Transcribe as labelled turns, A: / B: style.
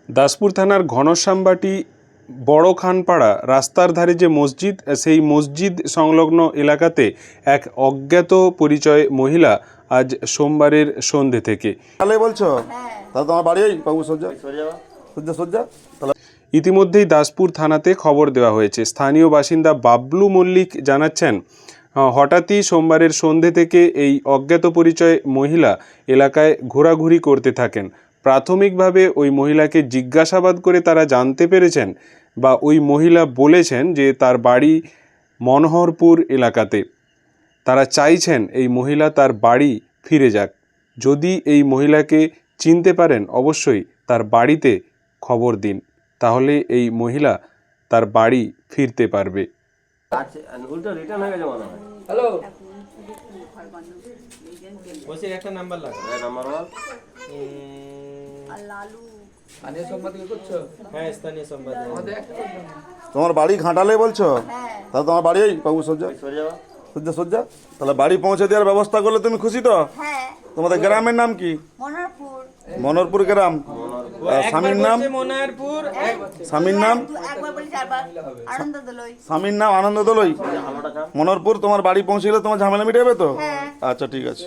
A: দাসপুর থানার ঘনশ্যামবাটি বড় খানপাড়া রাস্তার ধারে যে মসজিদ, সেই মসজিদ সংলগ্ন এলাকাতে এক অজ্ঞাত পরিচয় মহিলা আজ সোমবারের সন্ধে থেকে
B: বলছো তাহলে তোমার বাড়ি বাবু সজ্জা সজ্জা
A: ইতিমধ্যেই দাসপুর থানাতে খবর দেওয়া হয়েছে। স্থানীয় বাসিন্দা বাবলু মল্লিক জানাচ্ছেন, হঠাৎই সোমবারের সন্ধে থেকে এই অজ্ঞাত পরিচয় মহিলা এলাকায় ঘোরাঘুরি করতে থাকেন। প্রাথমিকভাবে ওই মহিলাকে জিজ্ঞাসাবাদ করে তারা জানতে পেরেছেন বা ওই মহিলা বলেছেন যে তার বাড়ি মনোহরপুর এলাকাতে। তারা চাইছেন এই মহিলা তার বাড়ি ফিরে যাক। যদি এই মহিলাকে চিনতে পারেন অবশ্যই তার বাড়িতে খবর দিন, তাহলে এই মহিলা তার বাড়ি ফিরতে পারবে।
C: হ্যালো বসে একটা নাম্বার লাগা নাম্বার 1 লালু স্থানীয় সম্পাদক করছো? হ্যাঁ স্থানীয় সম্পাদক।
B: তোমার বাড়ি ঘাটালে বলছো? তাহলে তোমার বাড়ি বাবু সজ্জা সজ্জা তাহলে বাড়ি পৌঁছে দেওয়ার ব্যবস্থা করলে তুমি খুশি তো? তোমাদের গ্রামের নাম কি?
D: মনোহরপুর।
B: মনোহরপুর গ্রাম। স্বামীর নাম?
C: মনোহরপুর।
B: স্বামীর নাম?
D: একবার বলি চারবার। আনন্দ দলই।
B: স্বামীর নাম আনন্দ দলই। মনোহরপুর তোমার বাড়ি পৌঁছে গেলে তোমার ঝামেলা মিটে যাবে তো? আচ্ছা ঠিক আছে।